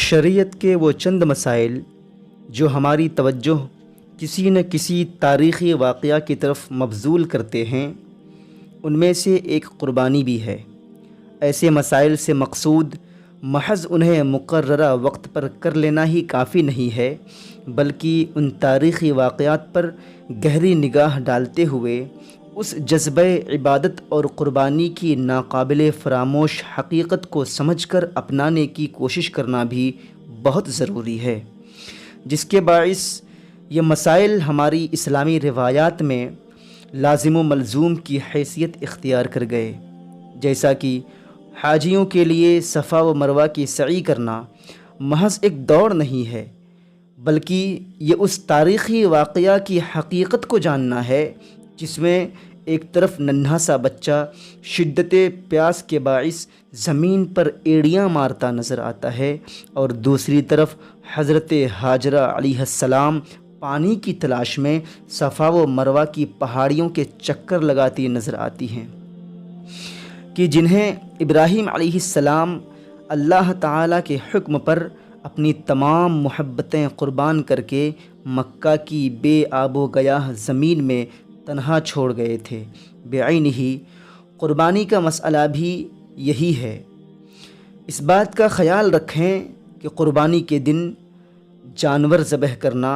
شریعت کے وہ چند مسائل جو ہماری توجہ کسی نہ کسی تاریخی واقعہ کی طرف مبذول کرتے ہیں، ان میں سے ایک قربانی بھی ہے۔ ایسے مسائل سے مقصود محض انہیں مقررہ وقت پر کر لینا ہی کافی نہیں ہے، بلکہ ان تاریخی واقعات پر گہری نگاہ ڈالتے ہوئے اس جذبہ عبادت اور قربانی کی ناقابل فراموش حقیقت کو سمجھ کر اپنانے کی کوشش کرنا بھی بہت ضروری ہے، جس کے باعث یہ مسائل ہماری اسلامی روایات میں لازم و ملزوم کی حیثیت اختیار کر گئے، جیسا کہ حاجیوں کے لیے صفا و مروہ کی سعی کرنا محض ایک دوڑ نہیں ہے، بلکہ یہ اس تاریخی واقعہ کی حقیقت کو جاننا ہے جس میں ایک طرف ننھا سا بچہ شدت پیاس کے باعث زمین پر ایڑیاں مارتا نظر آتا ہے، اور دوسری طرف حضرت ہاجرہ علیہ السلام پانی کی تلاش میں صفا و مروہ کی پہاڑیوں کے چکر لگاتی نظر آتی ہیں، کہ جنہیں ابراہیم علیہ السلام اللہ تعالیٰ کے حکم پر اپنی تمام محبتیں قربان کر کے مکہ کی بے آب و گیاہ زمین میں تنہا چھوڑ گئے تھے۔ بعینہ قربانی کا مسئلہ بھی یہی ہے۔ اس بات کا خیال رکھیں کہ قربانی کے دن جانور ذبح کرنا،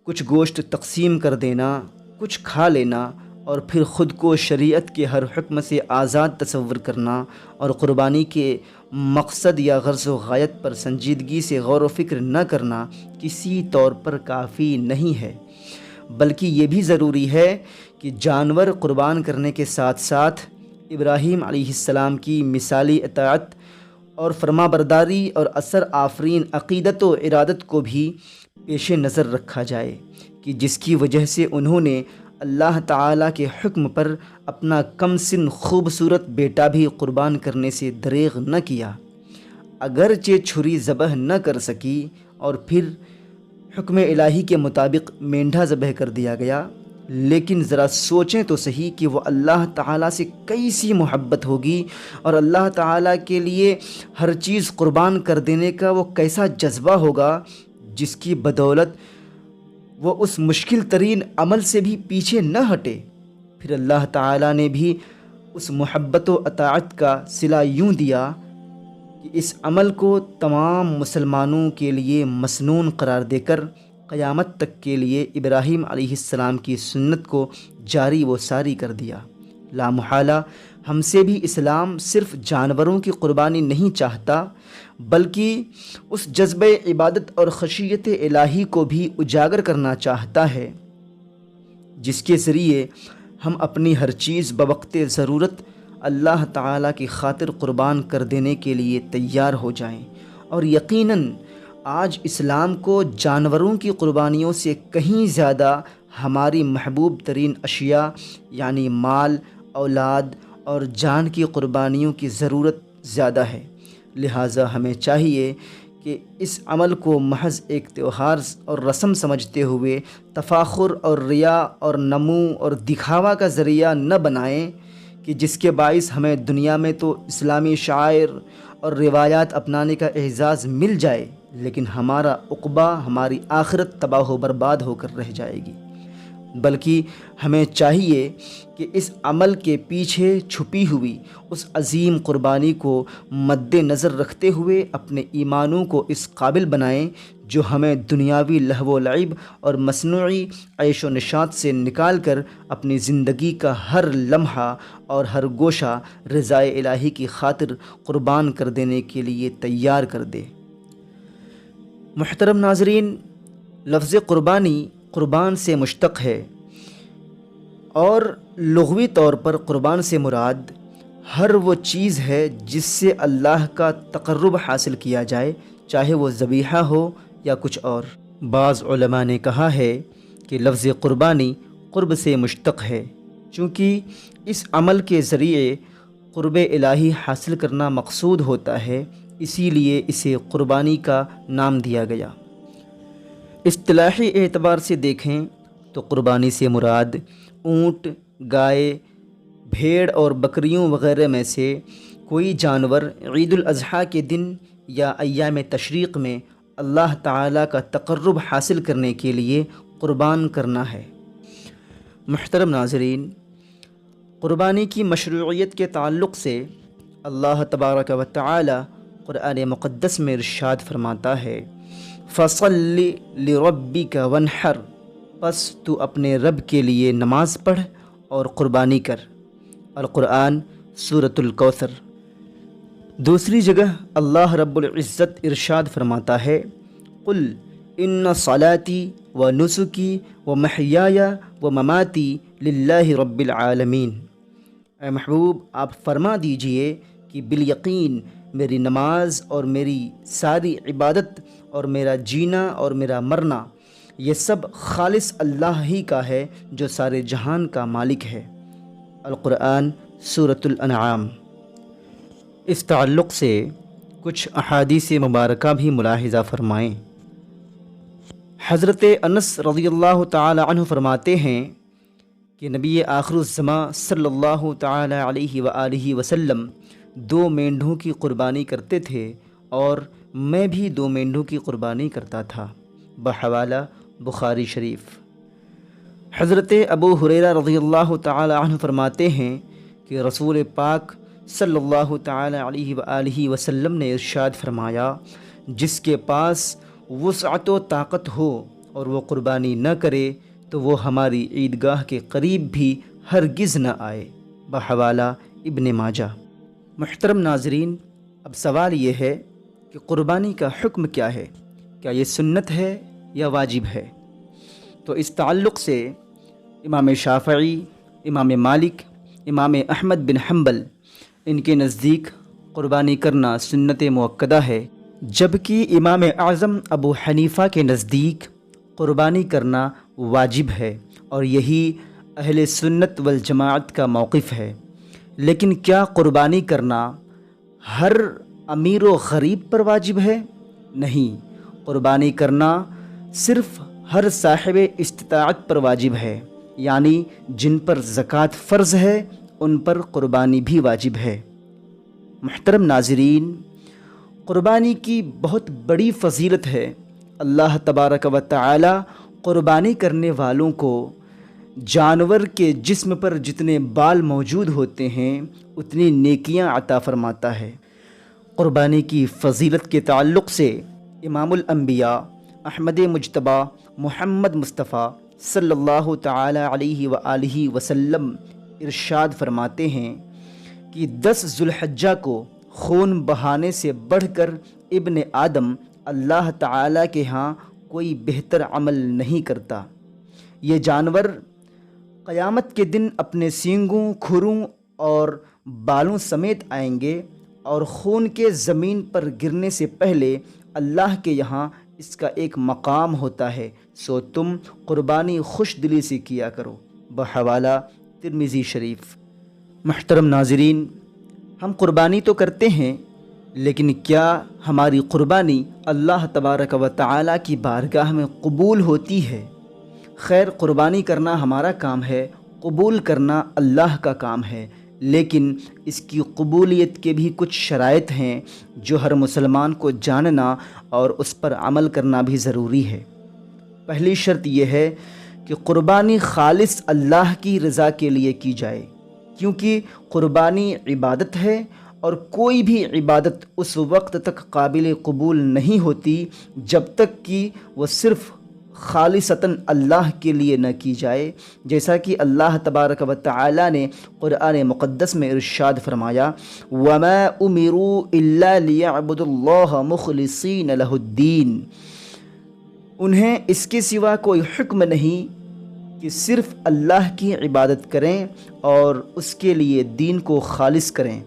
کچھ گوشت تقسیم کر دینا، کچھ کھا لینا، اور پھر خود کو شریعت کے ہر حکم سے آزاد تصور کرنا اور قربانی کے مقصد یا غرض و غایت پر سنجیدگی سے غور و فکر نہ کرنا کسی طور پر کافی نہیں ہے، بلکہ یہ بھی ضروری ہے کہ جانور قربان کرنے کے ساتھ ساتھ ابراہیم علیہ السلام کی مثالی اطاعت اور فرما برداری اور اثر آفرین عقیدت و ارادت کو بھی پیش نظر رکھا جائے، کہ جس کی وجہ سے انہوں نے اللہ تعالیٰ کے حکم پر اپنا کم سن خوبصورت بیٹا بھی قربان کرنے سے دریغ نہ کیا، اگرچہ چھری ذبح نہ کر سکی اور پھر حکم الہی کے مطابق مینڈھا ذبح کر دیا گیا، لیکن ذرا سوچیں تو صحیح کہ وہ اللہ تعالیٰ سے کیسی محبت ہوگی اور اللہ تعالیٰ کے لیے ہر چیز قربان کر دینے کا وہ کیسا جذبہ ہوگا جس کی بدولت وہ اس مشکل ترین عمل سے بھی پیچھے نہ ہٹے۔ پھر اللہ تعالیٰ نے بھی اس محبت و اطاعت کا صلہ یوں دیا کہ اس عمل کو تمام مسلمانوں کے لیے مسنون قرار دے کر قیامت تک کے لیے ابراہیم علیہ السلام کی سنت کو جاری و ساری کر دیا۔ لا محالہ ہم سے بھی اسلام صرف جانوروں کی قربانی نہیں چاہتا، بلکہ اس جذبہ عبادت اور خشیت الہی کو بھی اجاگر کرنا چاہتا ہے، جس کے ذریعے ہم اپنی ہر چیز بوقت ضرورت اللہ تعالیٰ کی خاطر قربان کر دینے کے لیے تیار ہو جائیں۔ اور یقیناً آج اسلام کو جانوروں کی قربانیوں سے کہیں زیادہ ہماری محبوب ترین اشیاء یعنی مال، اولاد اور جان کی قربانیوں کی ضرورت زیادہ ہے، لہٰذا ہمیں چاہیے کہ اس عمل کو محض ایک تہوار اور رسم سمجھتے ہوئے تفاخر اور ریا اور نمو اور دکھاوا کا ذریعہ نہ بنائیں، کہ جس کے باعث ہمیں دنیا میں تو اسلامی شعائر اور روایات اپنانے کا اعزاز مل جائے، لیکن ہمارا عقبہ، ہماری آخرت تباہ و برباد ہو کر رہ جائے گی۔ بلکہ ہمیں چاہیے کہ اس عمل کے پیچھے چھپی ہوئی اس عظیم قربانی کو مد نظر رکھتے ہوئے اپنے ایمانوں کو اس قابل بنائیں جو ہمیں دنیاوی لہو و لعب اور مصنوعی عیش و نشاط سے نکال کر اپنی زندگی کا ہر لمحہ اور ہر گوشہ رضائے الہی کی خاطر قربان کر دینے کے لیے تیار کر دے۔ محترم ناظرین، لفظ قربانی قربان سے مشتق ہے، اور لغوی طور پر قربان سے مراد ہر وہ چیز ہے جس سے اللہ کا تقرب حاصل کیا جائے، چاہے وہ ذبیحہ ہو یا کچھ اور۔ بعض علماء نے کہا ہے کہ لفظ قربانی قرب سے مشتق ہے، چونکہ اس عمل کے ذریعے قرب الہی حاصل کرنا مقصود ہوتا ہے، اسی لیے اسے قربانی کا نام دیا گیا۔ اصطلاحی اعتبار سے دیکھیں تو قربانی سے مراد اونٹ، گائے، بھیڑ اور بکریوں وغیرہ میں سے کوئی جانور عید الاضحیٰ کے دن یا ایام تشریق میں اللہ تعالیٰ کا تقرب حاصل کرنے کے لیے قربان کرنا ہے۔ محترم ناظرین، قربانی کی مشروعیت کے تعلق سے اللہ تبارک و تعالی قرآن مقدس میں ارشاد فرماتا ہے، فَصَلِّ لِرَبِّكَ وَانْحَرْ، پس تو اپنے رب کے لیے نماز پڑھ اور قربانی کر۔ القرآن سورۃ الکوثر۔ دوسری جگہ اللہ رب العزت ارشاد فرماتا ہے، قُلْ إِنَّ صَلَاتِي وَنُسُكِي وَمَحْيَايَ وَمَمَاتِي لِلَّهِ رَبِّ الْعَالَمِينَ۔ اے محبوب، آپ فرما دیجئے کہ بالیقین میری نماز اور میری ساری عبادت اور میرا جینا اور میرا مرنا یہ سب خالص اللہ ہی کا ہے جو سارے جہان کا مالک ہے۔ القرآن سورۃ الانعام۔ اس تعلق سے کچھ احادیث مبارکہ بھی ملاحظہ فرمائیں۔ حضرت انس رضی اللہ تعالی عنہ فرماتے ہیں کہ نبی آخر الزماں صلی اللہ تعالی علیہ وآلہ وسلم 2 مینڈھوں کی قربانی کرتے تھے اور میں بھی 2 مینڈھوں کی قربانی کرتا تھا، بحوالہ بخاری شریف۔ حضرت ابو ہریرہ رضی اللہ تعالی عنہ فرماتے ہیں کہ رسول پاک صلی اللہ تعالی علیہ وآلہ وسلم نے ارشاد فرمایا، جس کے پاس وسعت و طاقت ہو اور وہ قربانی نہ کرے تو وہ ہماری عیدگاہ کے قریب بھی ہرگز نہ آئے، بحوالہ ابن ماجہ۔ محترم ناظرین، اب سوال یہ ہے کہ قربانی کا حکم کیا ہے؟ کیا یہ سنت ہے یا واجب ہے؟ تو اس تعلق سے امام شافعی، امام مالک، امام احمد بن حنبل ان کے نزدیک قربانی کرنا سنت مؤکدہ ہے، جبکہ امام اعظم ابو حنیفہ کے نزدیک قربانی کرنا واجب ہے، اور یہی اہل سنت والجماعت کا موقف ہے۔ لیکن کیا قربانی کرنا ہر امیر و غریب پر واجب ہے؟ نہیں، قربانی کرنا صرف ہر صاحب استطاعت پر واجب ہے، یعنی جن پر زکوٰۃ فرض ہے ان پر قربانی بھی واجب ہے۔ محترم ناظرین، قربانی کی بہت بڑی فضیلت ہے۔ اللہ تبارک و تعالی قربانی کرنے والوں کو جانور کے جسم پر جتنے بال موجود ہوتے ہیں اتنی نیکیاں عطا فرماتا ہے۔ قربانی کی فضیلت کے تعلق سے امام الانبیاء احمد مجتبیٰ محمد مصطفیٰ صلی اللہ تعالی علیہ وآلہ وسلم ارشاد فرماتے ہیں کہ 10 ذوالحجہ کو خون بہانے سے بڑھ کر ابن آدم اللہ تعالیٰ کے ہاں کوئی بہتر عمل نہیں کرتا۔ یہ جانور قیامت کے دن اپنے سینگوں، کھروں اور بالوں سمیت آئیں گے، اور خون کے زمین پر گرنے سے پہلے اللہ کے یہاں اس کا ایک مقام ہوتا ہے، سو تم قربانی خوش دلی سے کیا کرو، بحوالہ ترمذی شریف۔ محترم ناظرین، ہم قربانی تو کرتے ہیں، لیکن کیا ہماری قربانی اللہ تبارک و تعالی کی بارگاہ میں قبول ہوتی ہے؟ خیر، قربانی کرنا ہمارا کام ہے، قبول کرنا اللہ کا کام ہے، لیکن اس کی قبولیت کے بھی کچھ شرائط ہیں جو ہر مسلمان کو جاننا اور اس پر عمل کرنا بھی ضروری ہے۔ پہلی شرط یہ ہے کہ قربانی خالص اللہ کی رضا کے لیے کی جائے، کیونکہ قربانی عبادت ہے، اور کوئی بھی عبادت اس وقت تک قابل قبول نہیں ہوتی جب تک کہ وہ صرف خالصتاً اللہ کے لیے نہ کی جائے، جیسا کہ اللہ تبارک و تعالی نے قرآن مقدس میں ارشاد فرمایا، وَمَا أُمِرُوا إِلَّا لِيَعْبُدُوا اللَّهَ مُخْلِصِينَ لَهُ الدِّينَ۔ انہیں اس کے سوا کوئی حکم نہیں کہ صرف اللہ کی عبادت کریں اور اس کے لیے دین کو خالص کریں۔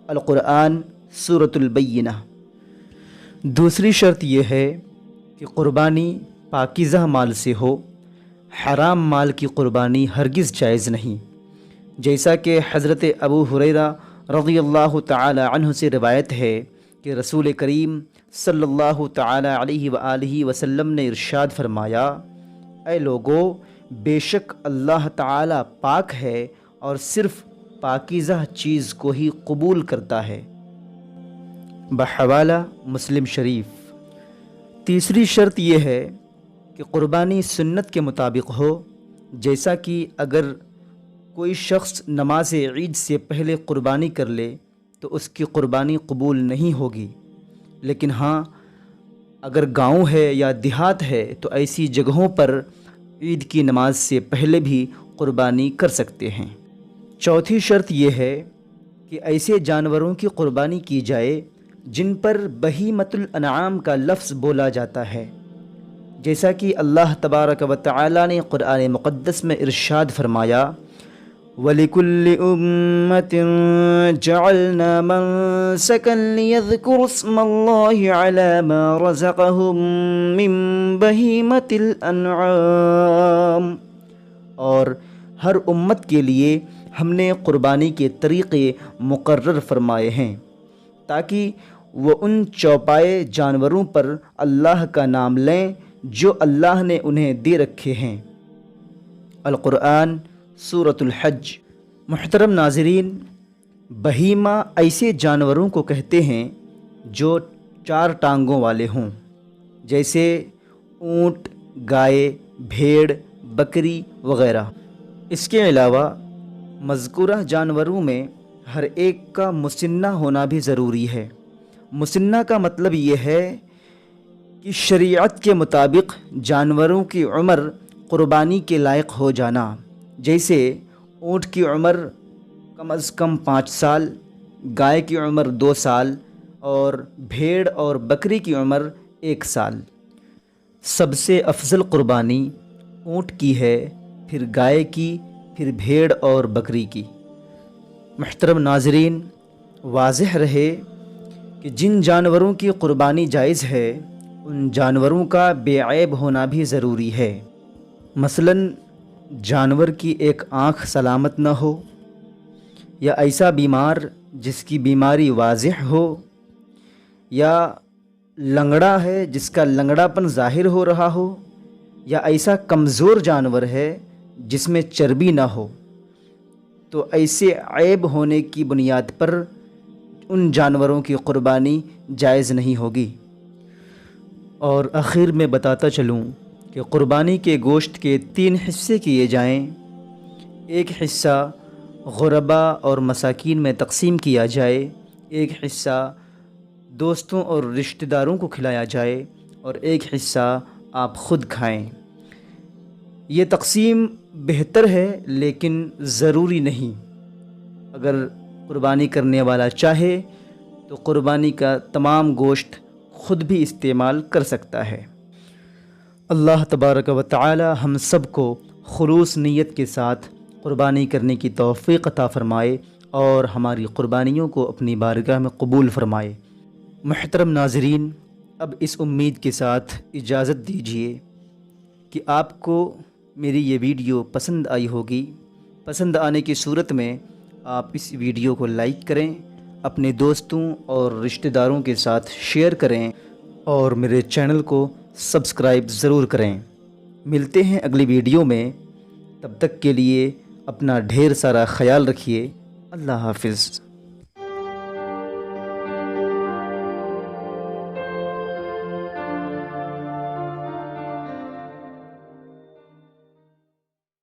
القرآن سورۃ البینہ۔ دوسری شرط یہ ہے کہ قربانی پاکیزہ مال سے ہو، حرام مال کی قربانی ہرگز جائز نہیں، جیسا کہ حضرت ابو ہریرہ رضی اللہ تعالی عنہ سے روایت ہے کہ رسول کریم صلی اللہ تعالی علیہ وآلہ وسلم نے ارشاد فرمایا، اے لوگو، بے شک اللہ تعالی پاک ہے اور صرف پاکیزہ چیز کو ہی قبول کرتا ہے۔ بحوالہ مسلم شریف۔ تیسری شرط یہ ہے کہ قربانی سنت کے مطابق ہو، جیسا کہ اگر کوئی شخص نماز عید سے پہلے قربانی کر لے تو اس کی قربانی قبول نہیں ہوگی، لیکن ہاں اگر گاؤں ہے یا دیہات ہے تو ایسی جگہوں پر عید کی نماز سے پہلے بھی قربانی کر سکتے ہیں۔ چوتھی شرط یہ ہے کہ ایسے جانوروں کی قربانی کی جائے جن پر بہیمۃ الانعام کا لفظ بولا جاتا ہے، جیسا کہ اللہ تبارک و تعالی نے قرآن مقدس میں ارشاد فرمایا، وَلِكُلِّ أُمَّةٍ جَعَلْنَا مَنسَكًا لِيَذْكُرُوا اسْمَ اللَّهِ عَلَى مَا رَزَقَهُم مِّن بَهِيمَةِ الْأَنْعَامِ، اور ہر امت کے لیے ہم نے قربانی کے طریقے مقرر فرمائے ہیں تاکہ وہ ان چوپائے جانوروں پر اللہ کا نام لیں جو اللہ نے انہیں دے رکھے ہیں۔ القرآن سورۃ الحج۔ محترم ناظرین، بہیمہ ایسے جانوروں کو کہتے ہیں جو 4 ٹانگوں والے ہوں، جیسے اونٹ، گائے، بھیڑ، بکری وغیرہ۔ اس کے علاوہ مذکورہ جانوروں میں ہر ایک کا مسنہ ہونا بھی ضروری ہے۔ مسنہ کا مطلب یہ ہے کہ شریعت کے مطابق جانوروں کی عمر قربانی کے لائق ہو جانا، جیسے اونٹ کی عمر کم از کم 5 سال، گائے کی عمر 2 سال اور بھیڑ اور بکری کی عمر 1 سال۔ سب سے افضل قربانی اونٹ کی ہے، پھر گائے کی، پھر بھیڑ اور بکری کی۔ محترم ناظرین، واضح رہے کہ جن جانوروں کی قربانی جائز ہے ان جانوروں کا بے عیب ہونا بھی ضروری ہے۔ مثلاً جانور کی ایک آنکھ سلامت نہ ہو، یا ایسا بیمار جس کی بیماری واضح ہو، یا لنگڑا ہے جس کا لنگڑا پن ظاہر ہو رہا ہو، یا ایسا کمزور جانور ہے جس میں چربی نہ ہو، تو ایسے عیب ہونے کی بنیاد پر ان جانوروں کی قربانی جائز نہیں ہوگی۔ اور آخر میں بتاتا چلوں کہ قربانی کے گوشت کے 3 حصے کیے جائیں۔ ایک حصہ غرباء اور مساکین میں تقسیم کیا جائے، ایک حصہ دوستوں اور رشتہ داروں کو کھلایا جائے، اور ایک حصہ آپ خود کھائیں۔ یہ تقسیم بہتر ہے لیکن ضروری نہیں۔ اگر قربانی کرنے والا چاہے تو قربانی کا تمام گوشت خود بھی استعمال کر سکتا ہے۔ اللہ تبارک و تعالی ہم سب کو خلوص نیت کے ساتھ قربانی کرنے کی توفیق عطا فرمائے اور ہماری قربانیوں کو اپنی بارگاہ میں قبول فرمائے۔ محترم ناظرین، اب اس امید کے ساتھ اجازت دیجیے کہ آپ کو میری یہ ویڈیو پسند آئی ہوگی۔ پسند آنے کی صورت میں آپ اس ویڈیو کو لائک کریں، اپنے دوستوں اور رشتہ داروں کے ساتھ شیئر کریں اور میرے چینل کو سبسکرائب ضرور کریں۔ ملتے ہیں اگلی ویڈیو میں، تب تک کے لیے اپنا ڈھیر سارا خیال رکھیے۔ اللہ حافظ۔